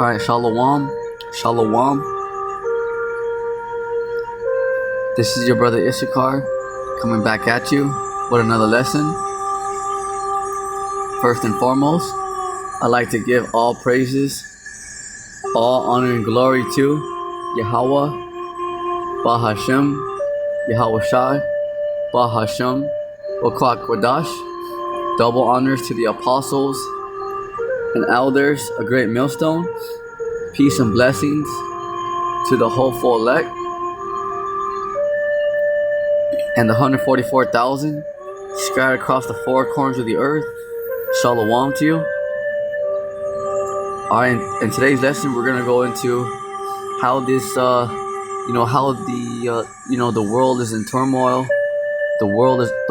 Alright, Shalom. Shalom. This is your brother Issachar coming back at you with another lesson. First and foremost, I'd like to give all praises, all honor and glory to Yahweh, Bahashem, Yahweh Shai, Bahashem, Wakwak Wadash. Double honors to the apostles and elders, a great millstone. Peace and blessings to the hopeful elect and the 144,000 scattered across the four corners of the earth. Shalom to you. Alright, in today's lesson we're gonna go into how this how the world is in turmoil. The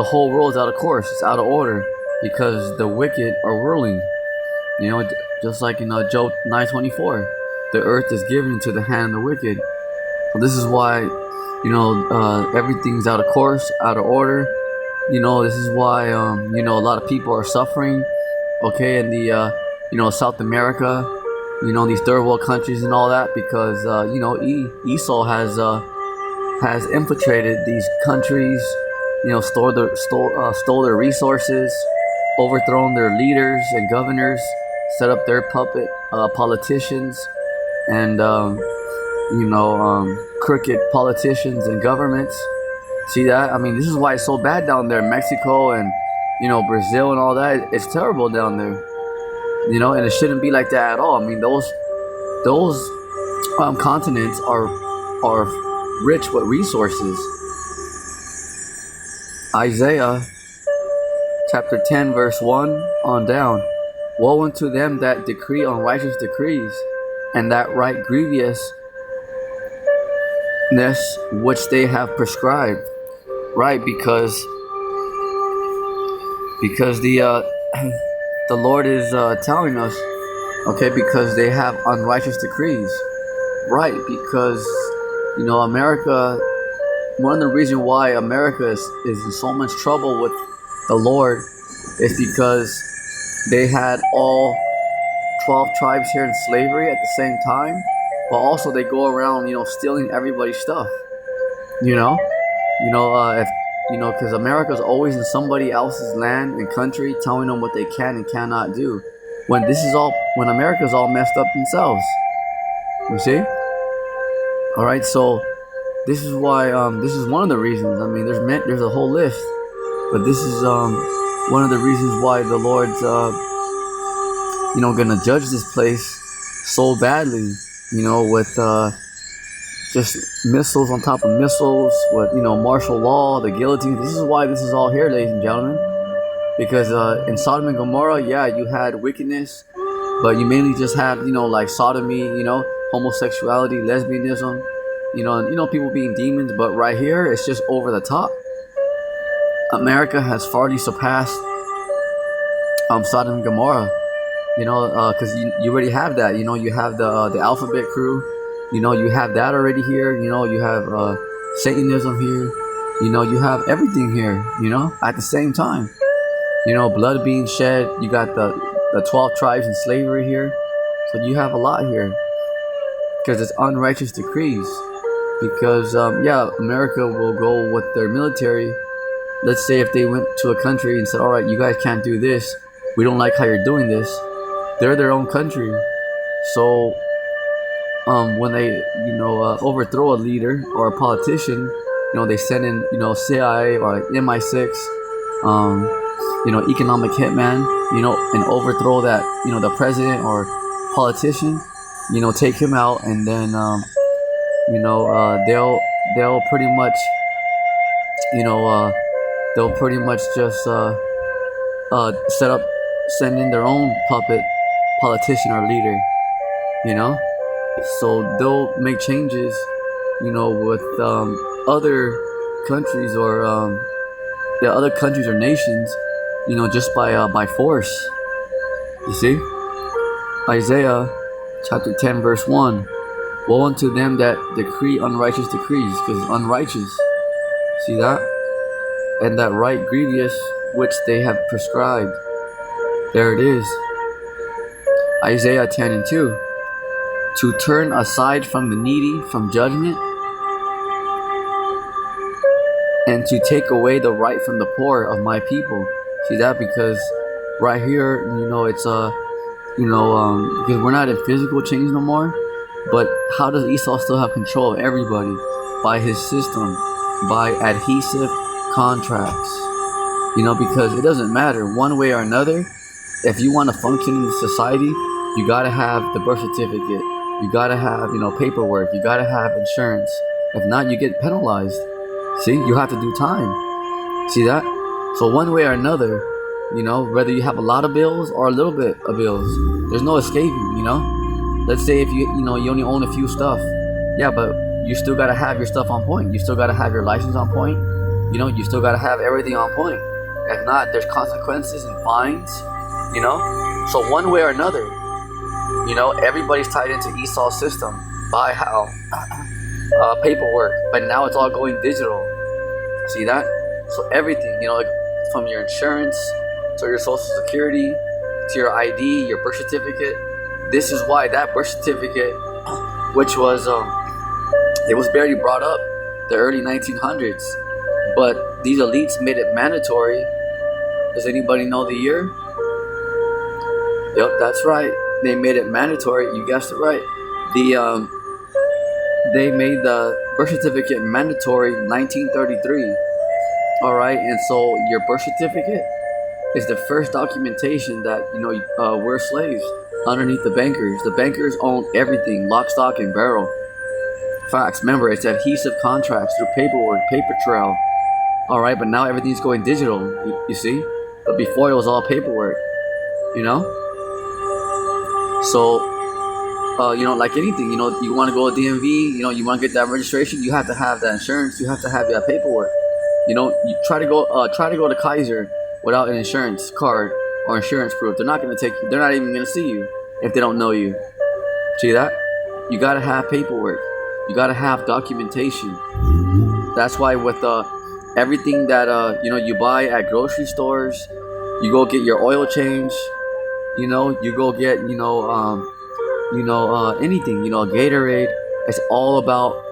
whole world is out of course, it's out of order because the wicked are ruling. Just like in Job 9:24, the earth is given into the hand of the wicked. So this is why, everything's out of course, out of order. This is why, a lot of people are suffering, okay, in the, South America, these third world countries and all that, because, Esau has infiltrated these countries, stole their resources, overthrown their leaders and governors, set up their puppet politicians and crooked politicians and governments. See that? I mean, this is why it's so bad down there. Mexico and Brazil and all that. It's terrible down there. And it shouldn't be like that at all. I mean, those continents are rich with resources. Isaiah chapter 10 verse 1 on down. Woe unto them that decree unrighteous decrees, and that write grievousness which they have prescribed. Right, because the the Lord is telling us, okay, because they have unrighteous decrees. Right, because America, one of the reasons why America is in so much trouble with the Lord is because they had all 12 tribes here in slavery at the same time, but also they go around, stealing everybody's stuff. Because America's always in somebody else's land and country, telling them what they can and cannot do. When America's all messed up themselves. You see? All right, so this is why. This is one of the reasons. I mean, there's a whole list, but this is one of the reasons why the Lord's gonna judge this place so badly. With just missiles on top of missiles, with martial law, the guillotine. This is why this is all here, ladies and gentlemen. Because in Sodom and Gomorrah, yeah, you had wickedness, but you mainly just had like sodomy, homosexuality, lesbianism, people being demons. But right here, it's just over the top. America has farly surpassed Sodom and Gomorrah. Because you already have that. You have the alphabet crew. You have that already here. You have Satanism here. You have everything here. At the same time. Blood being shed. You got the 12 tribes in slavery here. So you have a lot here. Because it's unrighteous decrees. Because America will go with their military. Let's say if they went to a country and said, all right, you guys can't do this. We don't like how you're doing this. They're their own country. So when they overthrow a leader or a politician, they send in CIA or like MI6, economic hitman, and overthrow that the president or politician, take him out, and then they'll pretty much just send in their own puppet politician or leader, so they'll make changes, with other countries or other countries or nations, just by force. You see, Isaiah chapter 10 verse 1. Woe unto them that decree unrighteous decrees, because it's unrighteous. See that? And that write grievous which they have prescribed. There it is. Isaiah 10 and 2. to turn aside from the needy, from judgment, and to take away the right from the poor of my people. See that? Because right here, it's because we're not in physical change no more. But how does Esau still have control of everybody? By his system, by adhesive contracts. Because it doesn't matter one way or another. If you want to function in society, you gotta have the birth certificate. You gotta have, paperwork. You gotta have insurance. If not, you get penalized. See, you have to do time. See that? So one way or another, whether you have a lot of bills or a little bit of bills, there's no escaping. Let's say if you only own a few stuff, yeah, but you still gotta have your stuff on point. You still gotta have your license on point. You still gotta have everything on point. If not, there's consequences and fines. So one way or another, everybody's tied into Esau's system by how paperwork, but now it's all going digital. See that? So everything, like from your insurance to your social security to your ID, your birth certificate. This is why that birth certificate, which was it was barely brought up the early 1900s, but these elites made it mandatory. Does anybody know the year? Yep, that's right. They made it mandatory. You guessed it right. They made the birth certificate mandatory 1933. All right, and so your birth certificate is the first documentation that we're slaves underneath the bankers. The bankers own everything, lock, stock, and barrel. Facts. Remember, it's adhesive contracts through paperwork, paper trail. All right, but now everything's going digital. You see, but before it was all paperwork. So, like anything, you want to go to DMV, you want to get that registration, you have to have that insurance, you have to have that paperwork. You try to go to Kaiser without an insurance card or insurance proof. They're not going to take you. They're not even going to see you if they don't know you. See that? You got to have paperwork. You got to have documentation. That's why with everything that you buy at grocery stores, you go get your oil change. You go get anything. Gatorade. It's all about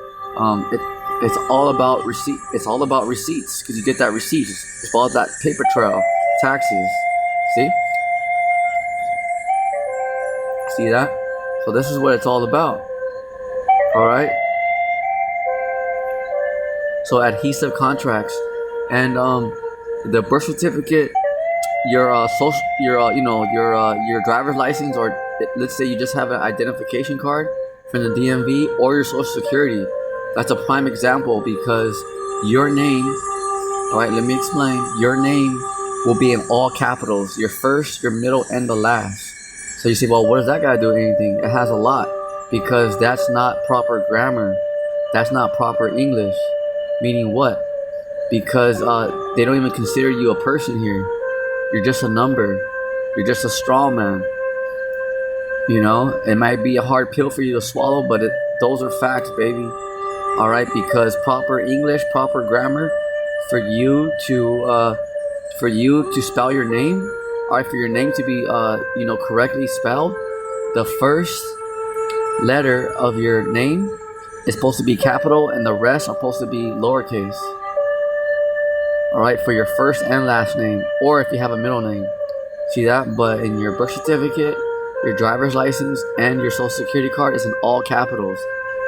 it's all about receipt. It's all about receipts because you get that receipt. It's all that paper trail, taxes. See that? So this is what it's all about. All right. So adhesive contracts and the birth certificate, your social, your driver's license, or let's say you just have an identification card from the DMV or your social security. That's a prime example because your name, all right, let me explain. Your name will be in all capitals, your first, your middle, and the last. So you say, well, what does that got to do with anything? It has a lot because that's not proper grammar. That's not proper English. Meaning what? Because they don't even consider you a person here. You're just a number. You're just a straw man. It might be a hard pill for you to swallow, but those are facts, baby. All right, because proper English, proper grammar, for you to spell your name, all right, for your name to be correctly spelled, the first letter of your name is supposed to be capital, and the rest are supposed to be lowercase. All right, for your first and last name, or if you have a middle name. See that? But in your birth certificate, your driver's license, and your social security card is in all capitals.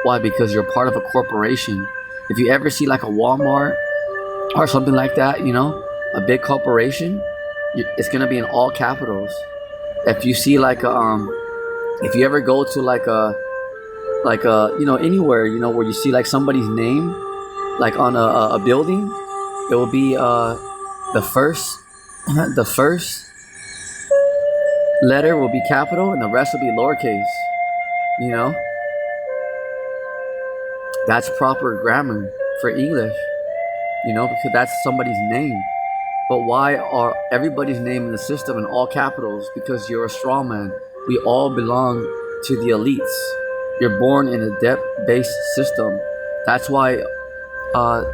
Why? Because you're part of a corporation. If you ever see like a Walmart or something like that, a big corporation, it's gonna be in all capitals. If you see like if you ever go to like a anywhere, where you see like somebody's name, like on a building, it will be the first letter will be capital and the rest will be lowercase. That's proper grammar for English, because that's somebody's name. But why are everybody's name in the system in all capitals? Because you're a straw man. We all belong to the elites. You're born in a debt-based system. That's why, let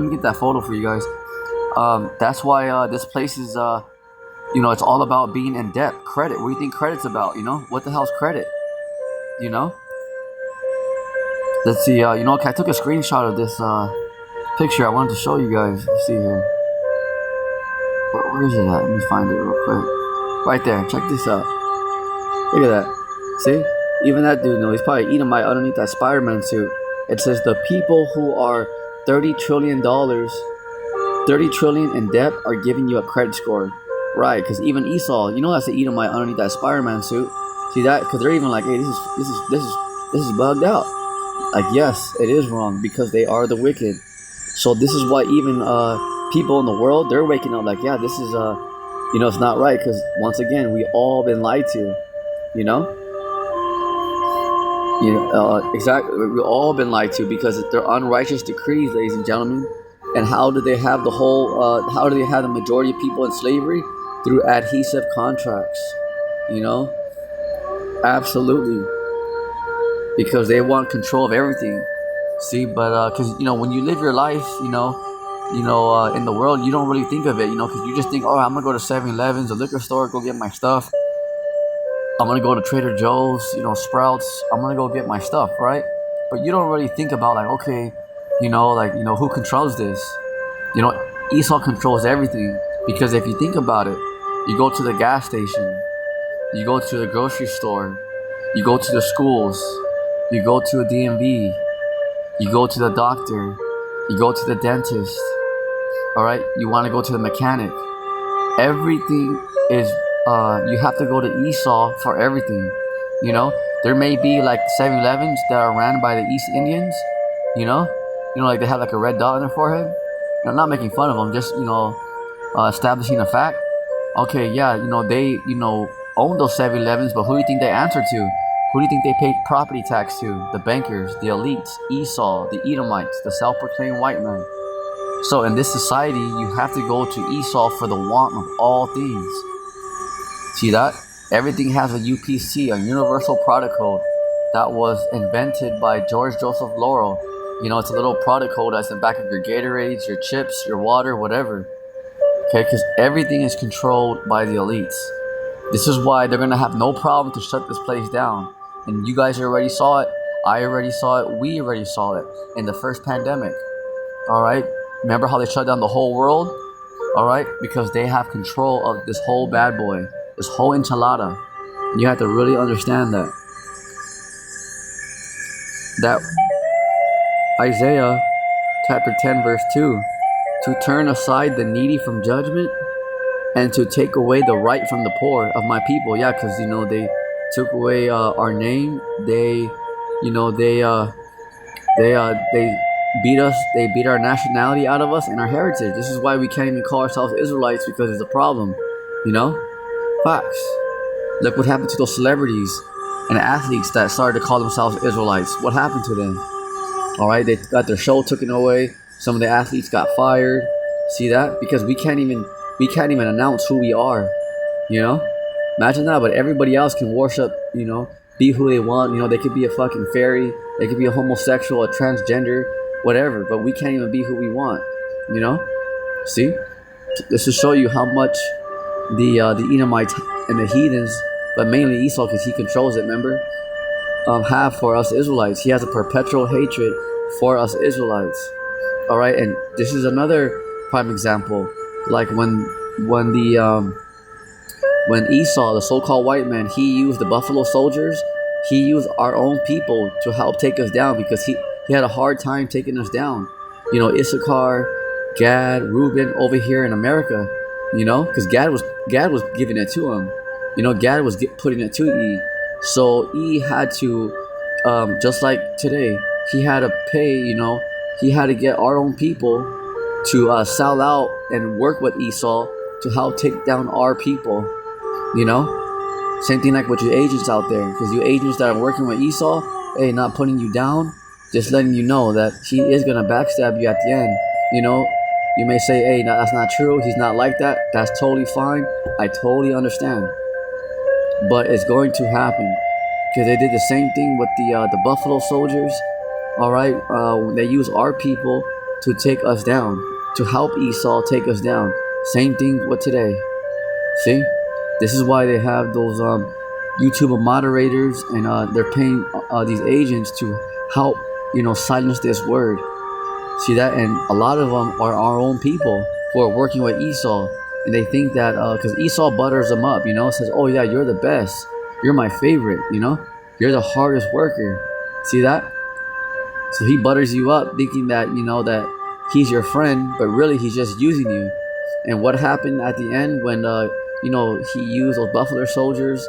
me get that photo for you guys. That's why this place is, it's all about being in debt. Credit. What do you think credit's about? What the hell's credit? You know. Let's see. Okay, I took a screenshot of this picture. I wanted to show you guys. Let's see here. Where is it at? Let me find it real quick. Right there. Check this out. Look at that. See? Even that dude, he's probably eating my underneath that Spider-Man suit. It says the people who are $30 trillion in debt are giving you a credit score. Right, because even Esau, that's the Edomite underneath that Spider-Man suit. See that? Because they're even like, hey, this is bugged out. Like, yes, it is wrong because they are the wicked. So this is why even people in the world, they're waking up like, yeah, this is it's not right, because once again, we all been lied to. Exactly. We've all been lied to because they're unrighteous decrees, ladies and gentlemen. And how do they have how do they have the majority of people in slavery? Through adhesive contracts. Absolutely. Because they want control of everything. See, but because when you live your life, in the world, you don't really think of it, because you just think, oh, I'm gonna go to 7-Elevens, the liquor store, go get my stuff. I'm gonna go to Trader Joe's, Sprouts. I'm gonna go get my stuff, right? But you don't really think about like, okay, who controls this? Esau controls everything, because if you think about it, you go to the gas station, you go to the grocery store, you go to the schools, you go to a DMV, you go to the doctor, you go to the dentist. All right, you want to go to the mechanic. Everything is you have to go to Esau for everything. There may be like 7-Elevens that are ran by the East Indians. Like they have like a red dot on their forehead. I'm not making fun of them, just establishing a fact. Okay, yeah, they own those 7-Elevens, but who do you think they answer to? Who do you think they pay property tax to? The bankers, the elites, Esau, the Edomites, the self-proclaimed white man. So in this society, you have to go to Esau for the want of all things. See that? Everything has a UPC, a Universal Product Code, that was invented by George Joseph Laurel. It's a little product code that's in the back of your Gatorades, your chips, your water, whatever. Okay, because everything is controlled by the elites. This is why they're going to have no problem to shut this place down. And you guys already saw it. I already saw it. We already saw it in the first pandemic. All right? Remember how they shut down the whole world? All right? Because they have control of this whole bad boy, this whole enchilada. You have to really understand that. That Isaiah chapter 10 verse 2, to turn aside the needy from judgment and to take away the right from the poor of my people. Yeah, because they took away our name. They beat us. They beat our nationality out of us and our heritage. This is why we can't even call ourselves Israelites, because it's a problem. Facts. Look what happened to those celebrities and athletes that started to call themselves Israelites. What happened to them? All right, they got their show taken away. Some of the athletes got fired. See that? Because we can't even announce who we are. Imagine that. But everybody else can worship. Be who they want. They could be a fucking fairy. They could be a homosexual, a transgender, whatever. But we can't even be who we want. See, this will show you how much the Edomites and the heathens, but mainly Esau, because he controls it. Remember, have for us Israelites. He has a perpetual hatred for us Israelites. All right, and this is another prime example. Like when Esau, the so-called white man, he used the buffalo soldiers. He used our own people to help take us down, because he had a hard time taking us down. Issachar, Gad, Reuben over here in America. Because Gad was giving it to him. Gad was putting it to E. So E had to, just like today, he had to pay. He had to get our own people to sell out and work with Esau to help take down our people. Same thing like with you agents out there, because you agents that are working with Esau, hey, not putting you down, just letting you know that he is gonna backstab you at the end. You may say, hey, no, that's not true, he's not like that. That's totally fine. I totally understand, but it's going to happen, because they did the same thing with the Buffalo Soldiers. All right, they use our people to take us down, to help Esau take us down. Same thing with today. See, this is why they have those YouTube moderators, and they're paying these agents to help, silence this word. See that? And a lot of them are our own people who are working with Esau, and they think that because Esau butters them up, says, "Oh yeah, you're the best, you're my favorite, you're the hardest worker." See that? So he butters you up, thinking that that he's your friend, but really he's just using you. And what happened at the end when he used those buffalo soldiers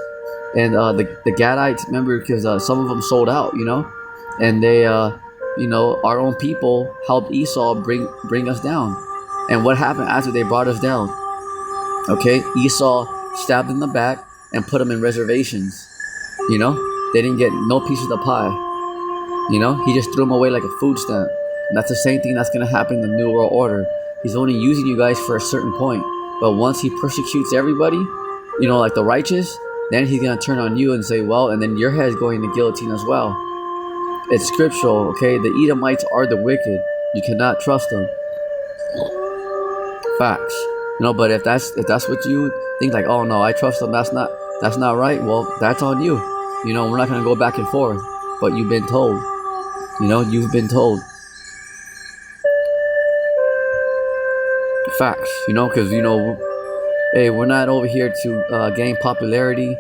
and the Gadites? Remember, because some of them sold out, and they our own people helped Esau bring us down. And what happened after they brought us down? Okay, Esau stabbed in the back and put them in reservations. They didn't get no piece of the pie. He just threw them away like a food stamp. And that's the same thing that's going to happen in the New World Order. He's only using you guys for a certain point. But once he persecutes everybody, like the righteous, then he's going to turn on you and say, well, and then your head's going to guillotine as well. It's scriptural, okay? The Edomites are the wicked. You cannot trust them. Facts. But if that's what you think, like, oh no, I trust them, that's not right, well, that's on you. We're not going to go back and forth. But you've been told. You've been told. Facts, because, hey, we're not over here to gain popularity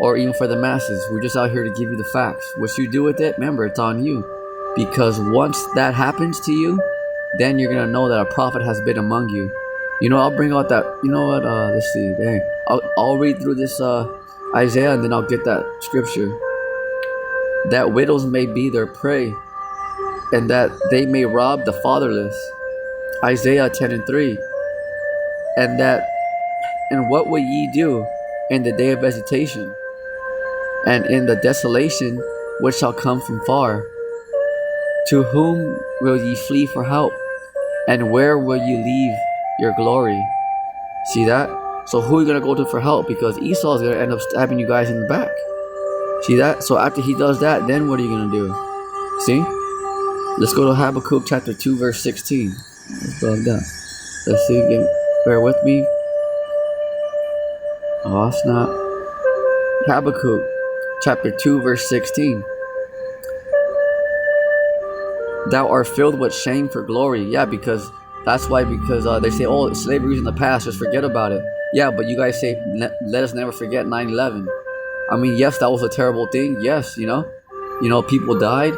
or even for the masses. We're just out here to give you the facts. What you do with it, remember, it's on you. Because once that happens to you, then you're going to know that a prophet has been among you. I'll bring out that, let's see, dang. I'll read through this Isaiah, and then I'll get that scripture. That widows may be their prey, and that they may rob the fatherless. Isaiah 10:3. And what will ye do in the day of visitation, and in the desolation which shall come from far? To whom will ye flee for help, and where will ye leave your glory? See that? So who are you going to go to for help? Because Esau is going to end up stabbing you guys in the back. See that? So after he does that, then what are you going to do? See? Let's go to Habakkuk chapter 2, verse 16. Let's go down. Let's see. Bear with me. Oh, it's not. Habakkuk chapter 2, verse 16. Thou art filled with shame for glory. Yeah, because that's why, because they say, oh, slavery's in the past, just forget about it. Yeah, but you guys say, let us never forget 9/11. I mean, yes, that was a terrible thing. Yes, people died,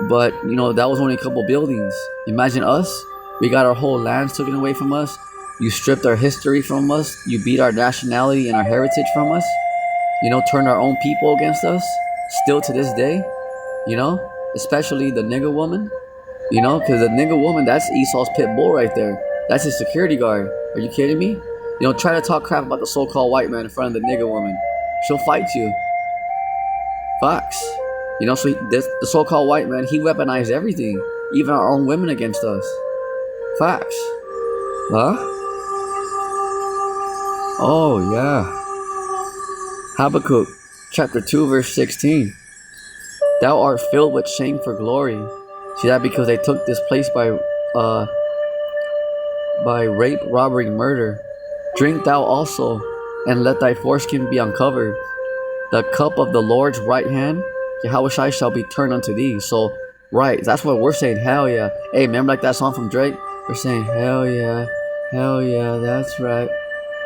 but that was only a couple buildings. Imagine us. We got our whole lands taken away from us. You stripped our history from us. You beat our nationality and our heritage from us. Turned our own people against us. Still to this day, especially the nigger woman. Because the nigger woman, that's Esau's pit bull right there. That's his security guard. Are you kidding me? Try to talk crap about the so-called white man in front of the nigger woman. She'll fight you. Facts. So the so-called white man, he weaponized everything, even our own women against us. Facts. Huh? Oh, yeah. Habakkuk chapter 2, verse 16. Thou art filled with shame for glory. See that? Because they took this place by rape, robbery, murder. Drink thou also, and let thy foreskin be uncovered. The cup of the Lord's right hand, Yahushua, shall be turned unto thee. So, right, that's what we're saying. Hell yeah. Hey, remember like that song from Drake? We're saying, hell yeah, that's right,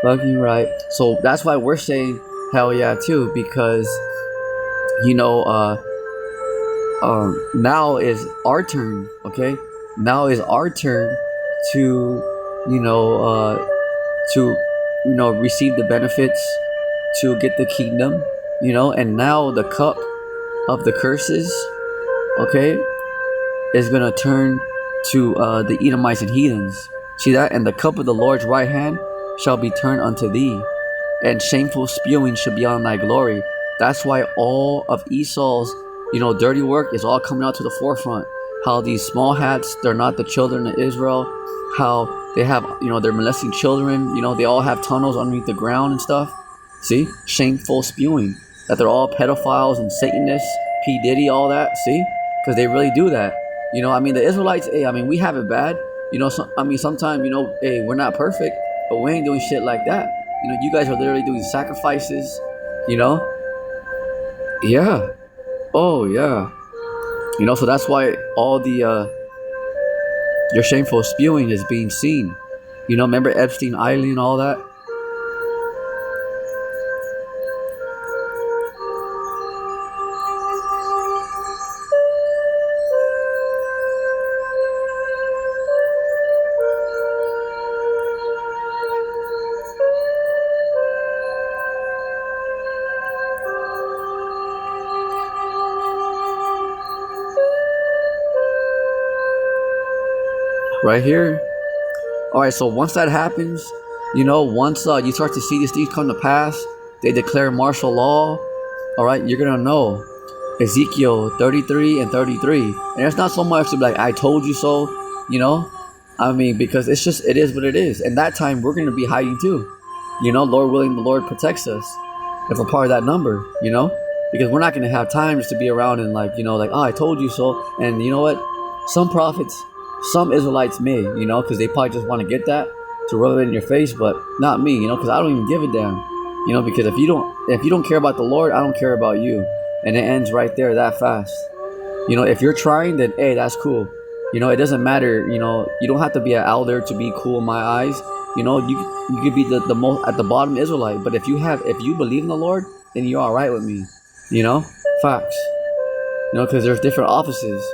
fucking right. So that's why we're saying hell yeah too, because now is our turn. Okay, now is our turn to receive the benefits, to get the kingdom, and now the cup of the curses, okay, is gonna turn to the Edomites and heathens. See that? And the cup of the Lord's right hand shall be turned unto thee, and shameful spewing shall be on thy glory. That's why all of Esau's dirty work is all coming out to the forefront. How these small hats, they're not the children of Israel. How they have, they're molesting children. They all have tunnels underneath the ground and stuff. See? Shameful spewing. That they're all pedophiles and Satanists, P. Diddy, all that. See? Because they really do that. The Israelites, hey, we have it bad. Sometimes, hey, we're not perfect, but we ain't doing shit like that. You guys are literally doing sacrifices, Yeah. Oh yeah. So that's why all the your shameful spewing is being seen. Remember Epstein Island and all that? Right here. All right, so once that happens, once you start to see these things come to pass, they declare martial law. All right, you're gonna know Ezekiel 33 and 33, and it's not so much to be like I told you so, I mean, because it is what it is. And that time we're gonna be hiding too, Lord willing, the Lord protects us if we're part of that number, because we're not gonna have time just to be around and like oh I told you so. And you know what? Some prophets, some Israelites may, because they probably just want to get that to rub it in your face, but not me, because I don't even give a damn, because if you don't care about the Lord, I don't care about you, and it ends right there that fast. If you're trying, then hey, that's cool. It doesn't matter. You don't have to be an elder to be cool in my eyes. You could be the most at the bottom Israelite, but if you believe in the Lord, then you're all right with me. Facts. Because there's different offices.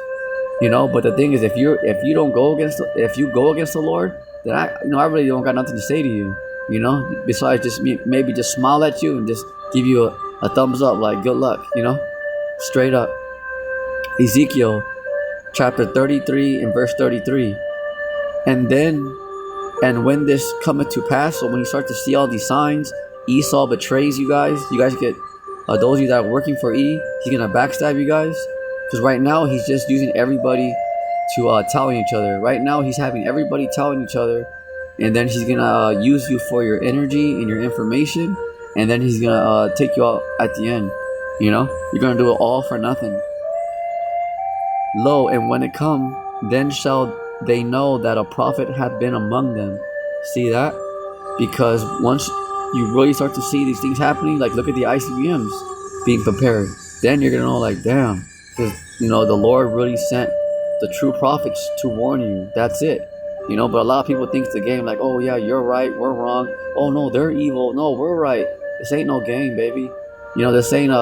But the thing is, if you go against the Lord, then I really don't got nothing to say to you. Besides just maybe just smile at you and just give you a thumbs up, like good luck. Straight up. Ezekiel chapter 33 and verse 33. And when this cometh to pass, so when you start to see all these signs, Esau betrays you guys. You guys get those of you that are working for E, he's gonna backstab you guys. Because right now he's just using everybody to telling each other. Right now he's having everybody telling each other, and then he's gonna use you for your energy and your information, and then he's gonna take you out at the end. You're gonna do it all for nothing. Lo, and when it come, then shall they know that a prophet hath been among them. See that? Because once you really start to see these things happening, like look at the ICBMs being prepared, then you're gonna know, like, damn, because the Lord really sent the true prophets to warn you. That's it. But a lot of people think it's a game, like, oh yeah, you're right, we're wrong. Oh no, they're evil. No, we're right. This ain't no game, baby. This ain't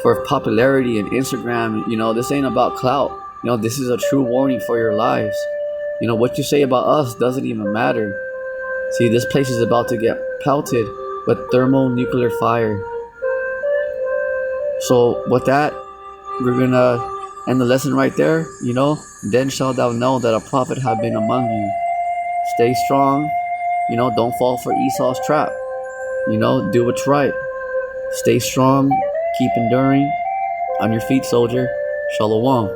for popularity and Instagram. This ain't about clout. This is a true warning for your lives. What you say about us doesn't even matter. See, this place is about to get pelted with thermonuclear fire. So with that, we're gonna end the lesson right there. Then shalt thou know that a prophet have been among you. Stay strong. Don't fall for Esau's trap. Do what's right. Stay strong. Keep enduring. On your feet, soldier. Shalom.